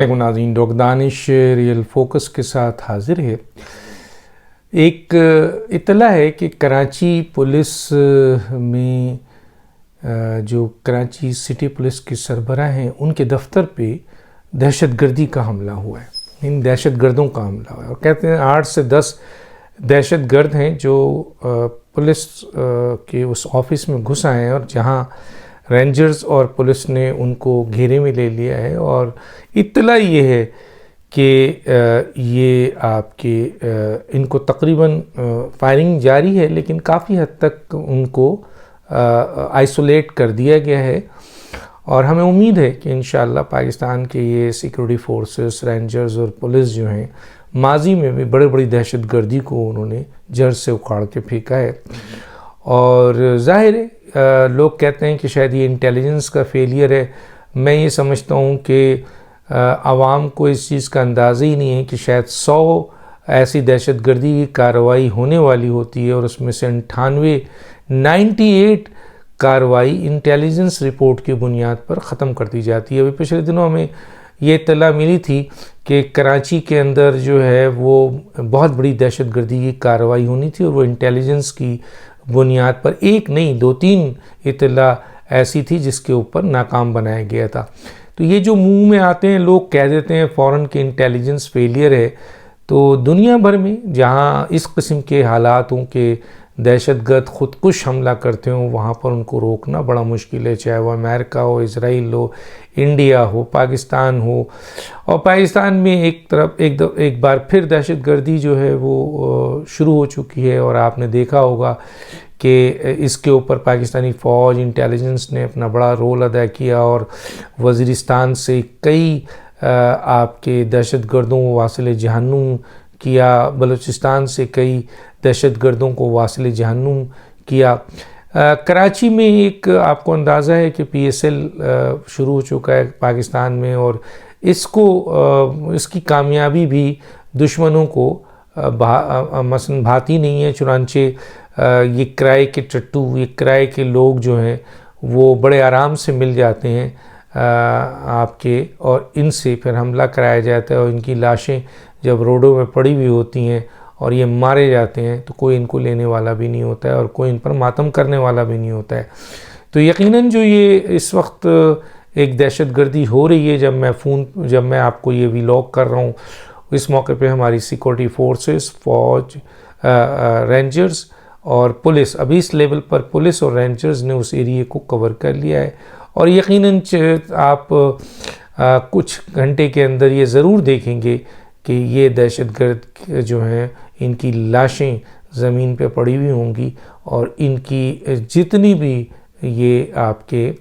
ناظرین، ڈاکٹر دانش real focus کے ساتھ حاضر ہے۔ ایک اطلاع ہے کہ کراچی پولیس میں جو کراچی سٹی پولیس کے سربراہ ہیں ان کے دفتر پہ دہشت گردی کا حملہ ہوا ہے، ان دہشت گردوں کا حملہ ہوا ہے، اور کہتے ہیں 8 سے 10 دہشت گرد ہیں جو پولیس کے اس آفس میں گھس آئے ہیں، اور جہاں رینجرز اور پولیس نے ان کو گھیرے میں لے لیا ہے۔ اور اطلاع یہ ہے کہ یہ آپ کے ان کو تقریباً فائرنگ جاری ہے، لیکن کافی حد تک ان کو آئسولیٹ کر دیا گیا ہے، اور ہمیں امید ہے کہ انشاءاللہ پاکستان کے یہ سیکورٹی فورسز، رینجرز اور پولیس جو ہیں ماضی میں بھی بڑی دہشت گردی کو انہوں نے جڑ سے اکھاڑ کے پھینکا ہے۔ اور ظاہر ہے لوگ کہتے ہیں کہ شاید یہ انٹیلیجنس کا فیلئر ہے۔ میں یہ سمجھتا ہوں کہ عوام کو اس چیز کا اندازہ ہی نہیں ہے کہ شاید 100 ایسی دہشت گردی کی کارروائی ہونے والی ہوتی ہے، اور اس میں سے 98 کارروائی انٹیلیجنس رپورٹ کی بنیاد پر ختم کر دی جاتی ہے۔ ابھی پچھلے دنوں ہمیں یہ اطلاع ملی تھی کہ کراچی کے اندر جو ہے وہ بہت بڑی دہشت گردی کی کارروائی ہونی تھی، اور وہ انٹیلیجنس کی بنیاد پر 1 نہیں 2-3 اطلاع ایسی تھی جس کے اوپر ناکام بنایا گیا تھا۔ تو یہ جو منہ میں آتے ہیں لوگ کہہ دیتے ہیں فوراً کہ انٹیلیجنس فیلئر ہے، تو دنیا بھر میں جہاں اس قسم کے حالات ہوں کہ دہشت گرد خودکش حملہ کرتے ہوں، وہاں پر ان کو روکنا بڑا مشکل ہے، چاہے وہ امریکہ ہو، اسرائیل ہو، انڈیا ہو، پاکستان ہو۔ اور پاکستان میں ایک بار پھر دہشت گردی جو ہے وہ شروع ہو چکی ہے، اور آپ نے دیکھا ہوگا کہ اس کے اوپر پاکستانی فوج انٹیلیجنس نے اپنا بڑا رول ادا کیا، اور وزیرستان سے کئی آپ کے دہشت گردوں کو واصل جہنم کیا، بلوچستان سے کئی دہشت گردوں کو واصل جہنم کیا۔ کراچی میں ایک آپ کو اندازہ ہے کہ PSL شروع ہو چکا ہے پاکستان میں، اور اس کی کامیابی بھی دشمنوں کو مثلا بھاتی نہیں ہے، چنانچہ یہ کرائے کے ٹٹو، یہ کرائے کے لوگ جو ہیں وہ بڑے آرام سے مل جاتے ہیں آپ کے، اور ان سے پھر حملہ کرایا جاتا ہے، اور ان کی لاشیں جب روڈوں میں پڑی ہوئی ہوتی ہیں اور یہ مارے جاتے ہیں تو کوئی ان کو لینے والا بھی نہیں ہوتا ہے، اور کوئی ان پر ماتم کرنے والا بھی نہیں ہوتا ہے۔ تو یقیناً جو یہ اس وقت ایک دہشت گردی ہو رہی ہے، جب میں آپ کو یہ ویلاگ کر رہا ہوں، اس موقع پہ ہماری سیکورٹی فورسز، فوج، رینجرز اور پولیس، ابھی اس لیول پر پولیس اور رینجرز نے اس ایریے کو کور کر لیا ہے، اور یقیناً آپ کچھ گھنٹے کے اندر یہ ضرور دیکھیں گے کہ یہ دہشت گرد جو ہیں ان کی لاشیں زمین پہ پڑی ہوئی ہوں گی، اور ان کی جتنی بھی یہ آپ کے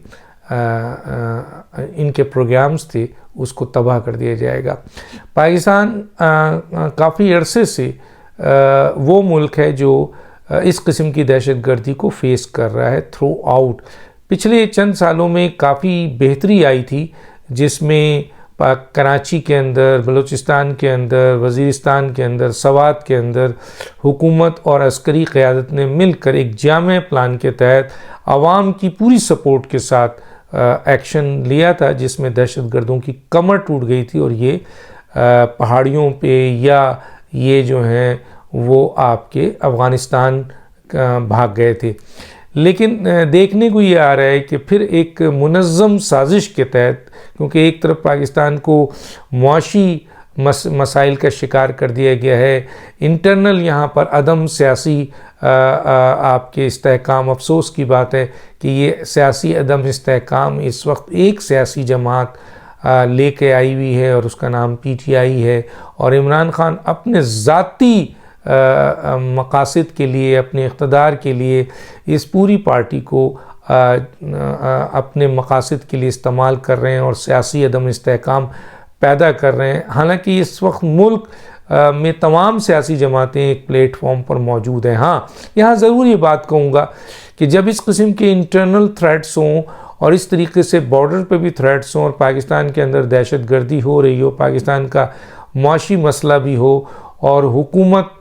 ان کے پروگرامز تھے اس کو تباہ کر دیا جائے گا۔ پاکستان کافی عرصے سے وہ ملک ہے جو اس قسم کی دہشت گردی کو فیس کر رہا ہے تھرو آؤٹ۔ پچھلے چند سالوں میں کافی بہتری آئی تھی، جس میں کراچی کے اندر، بلوچستان کے اندر، وزیرستان کے اندر، سوات کے اندر حکومت اور عسکری قیادت نے مل کر ایک جامع پلان کے تحت عوام کی پوری سپورٹ کے ساتھ ایکشن لیا تھا، جس میں دہشت گردوں کی کمر ٹوٹ گئی تھی، اور یہ پہاڑیوں پہ یا یہ جو ہیں وہ آپ کے افغانستان بھاگ گئے تھے۔ لیکن دیکھنے کو یہ آ رہا ہے کہ پھر ایک منظم سازش کے تحت، کیونکہ ایک طرف پاکستان کو معاشی مسائل کا شکار کر دیا گیا ہے، انٹرنل یہاں پر عدم سیاسی آپ کے استحکام، افسوس کی بات ہے کہ یہ سیاسی عدم استحکام اس وقت ایک سیاسی جماعت لے کے آئی ہوئی ہے، اور اس کا نام PTI ہے، اور عمران خان اپنے ذاتی مقاصد کے لیے، اپنے اقتدار کے لیے اس پوری پارٹی کو اپنے مقاصد کے لیے استعمال کر رہے ہیں، اور سیاسی عدم استحکام پیدا کر رہے ہیں۔ حالانکہ اس وقت ملک میں تمام سیاسی جماعتیں ایک پلیٹ فارم پر موجود ہیں۔ ہاں، یہاں ضرور یہ بات کہوں گا کہ جب اس قسم کے انٹرنل تھریٹس ہوں، اور اس طریقے سے بارڈر پہ بھی تھریٹس ہوں، اور پاکستان کے اندر دہشت گردی ہو رہی ہو، پاکستان کا معاشی مسئلہ بھی ہو، اور حکومت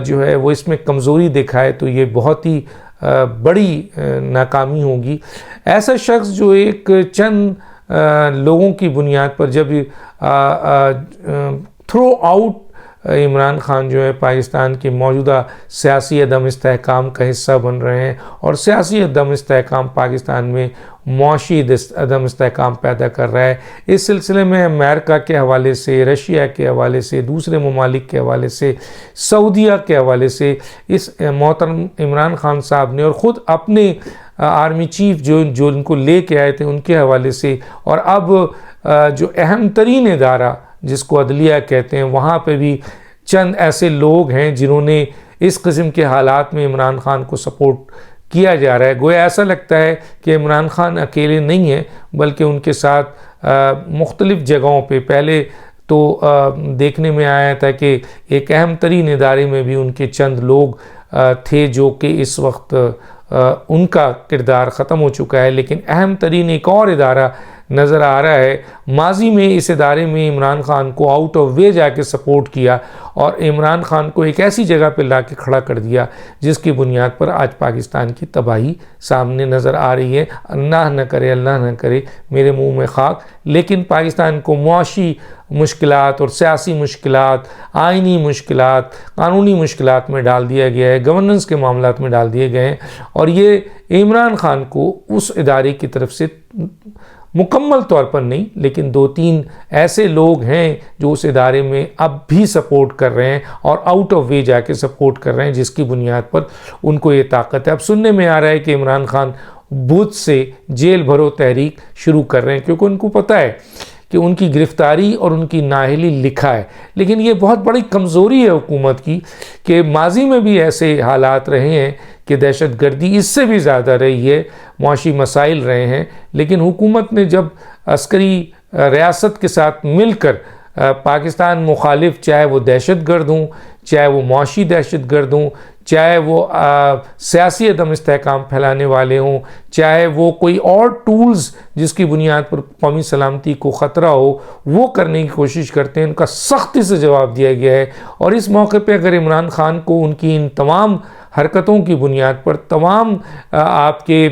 جو ہے وہ اس میں کمزوری دکھائے، تو یہ بہت ہی بڑی ناکامی ہوگی۔ ایسا شخص جو ایک چند لوگوں کی بنیاد پر جب تھرو آؤٹ عمران خان جو ہے پاکستان کے موجودہ سیاسی عدم استحکام کا حصہ بن رہے ہیں، اور سیاسی عدم استحکام پاکستان میں معاشی عدم استحکام پیدا کر رہا ہے، اس سلسلے میں امریکہ کے حوالے سے، رشیا کے حوالے سے، دوسرے ممالک کے حوالے سے، سعودیہ کے حوالے سے اس محترم عمران خان صاحب نے، اور خود اپنے آرمی چیف جو ان کو لے کے آئے تھے ان کے حوالے سے، اور اب جو اہم ترین ادارہ جس کو عدلیہ کہتے ہیں، وہاں پہ بھی چند ایسے لوگ ہیں جنہوں نے اس قسم کے حالات میں عمران خان کو سپورٹ کیا جا رہا ہے۔ گویا ایسا لگتا ہے کہ عمران خان اکیلے نہیں ہیں، بلکہ ان کے ساتھ مختلف جگہوں پہ پہلے تو دیکھنے میں آیا تھا کہ ایک اہم ترین ادارے میں بھی ان کے چند لوگ تھے جو کہ اس وقت ان کا کردار ختم ہو چکا ہے، لیکن اہم ترین ایک اور ادارہ نظر آ رہا ہے۔ ماضی میں اس ادارے میں عمران خان کو آؤٹ آف وے جا کے سپورٹ کیا اور عمران خان کو ایک ایسی جگہ پہ لا کے کھڑا کر دیا جس کی بنیاد پر آج پاکستان کی تباہی سامنے نظر آ رہی ہے۔ اللہ نہ کرے میرے منہ میں خاک، لیکن پاکستان کو معاشی مشکلات اور سیاسی مشکلات، آئینی مشکلات، قانونی مشکلات میں ڈال دیا گیا ہے، گورننس کے معاملات میں ڈال دیے گئے ہیں، اور یہ عمران خان کو اس ادارے کی طرف سے مکمل طور پر نہیں، لیکن 2-3 ایسے لوگ ہیں جو اس ادارے میں اب بھی سپورٹ کر رہے ہیں اور آؤٹ آف وے جا کے سپورٹ کر رہے ہیں، جس کی بنیاد پر ان کو یہ طاقت ہے۔ اب سننے میں آ رہا ہے کہ عمران خان بدھ سے جیل بھرو تحریک شروع کر رہے ہیں، کیونکہ ان کو پتہ ہے کہ ان کی گرفتاری اور ان کی نااہلی لکھا ہے۔ لیکن یہ بہت بڑی کمزوری ہے حکومت کی کہ ماضی میں بھی ایسے حالات رہے ہیں کہ دہشت گردی اس سے بھی زیادہ رہی ہے، معاشی مسائل رہے ہیں، لیکن حکومت نے جب عسکری ریاست کے ساتھ مل کر پاکستان مخالف، چاہے وہ دہشت گرد ہوں، چاہے وہ معاشی دہشت گرد ہوں، چاہے وہ سیاسی عدم استحکام پھیلانے والے ہوں، چاہے وہ کوئی اور ٹولز جس کی بنیاد پر قومی سلامتی کو خطرہ ہو، وہ کرنے کی کوشش کرتے ہیں، ان کا سختی سے جواب دیا گیا ہے۔ اور اس موقع پہ اگر عمران خان کو ان کی ان تمام حرکتوں کی بنیاد پر، تمام آپ کے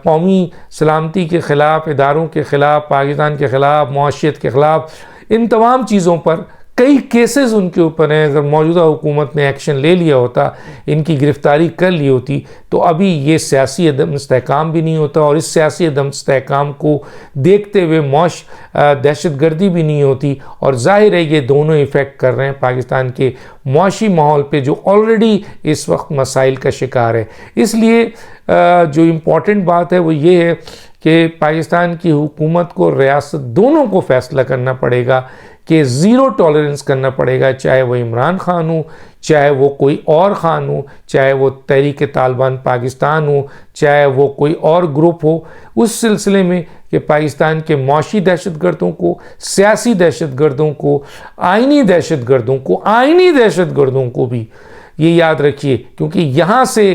قومی سلامتی کے خلاف، اداروں کے خلاف، پاکستان کے خلاف، معاشیت کے خلاف، ان تمام چیزوں پر کئی کیسز ان کے اوپر ہیں، اگر موجودہ حکومت نے ایکشن لے لیا ہوتا، ان کی گرفتاری کر لی ہوتی، تو ابھی یہ سیاسی عدم استحکام بھی نہیں ہوتا، اور اس سیاسی عدم استحکام کو دیکھتے ہوئے دہشت گردی بھی نہیں ہوتی، اور ظاہر ہے یہ دونوں ایفیکٹ کر رہے ہیں پاکستان کے معاشی ماحول پہ جو آلریڈی اس وقت مسائل کا شکار ہے۔ اس لیے جو امپورٹنٹ بات ہے وہ یہ ہے کہ پاکستان کی حکومت کو، ریاست، دونوں کو فیصلہ کرنا پڑے گا کہ زیرو ٹالرنس کرنا پڑے گا، چاہے وہ عمران خان ہو، چاہے وہ کوئی اور خان ہو، چاہے وہ تحریک طالبان پاکستان ہو، چاہے وہ کوئی اور گروپ ہو، اس سلسلے میں کہ پاکستان کے معاشی دہشت گردوں کو، سیاسی دہشت گردوں کو، آئینی دہشت گردوں کو بھی یہ یاد رکھیے، کیونکہ یہاں سے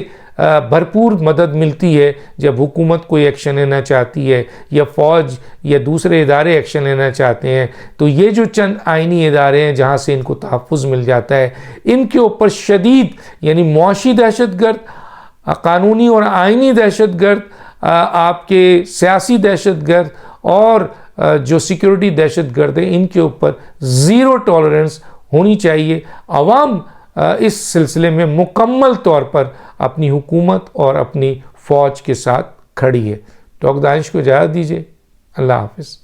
بھرپور مدد ملتی ہے جب حکومت کوئی ایکشن لینا چاہتی ہے یا فوج یا دوسرے ادارے ایکشن لینا چاہتے ہیں، تو یہ جو چند آئینی ادارے ہیں جہاں سے ان کو تحفظ مل جاتا ہے، ان کے اوپر شدید، یعنی معاشی دہشت گرد، قانونی اور آئینی دہشت گرد، آپ کے سیاسی دہشت گرد اور جو سیکیورٹی دہشت گرد ہیں، ان کے اوپر زیرو ٹالرنس ہونی چاہیے۔ عوام اس سلسلے میں مکمل طور پر اپنی حکومت اور اپنی فوج کے ساتھ کھڑی ہے۔ ڈاکٹر دانش کو اجازت دیجیے، اللہ حافظ۔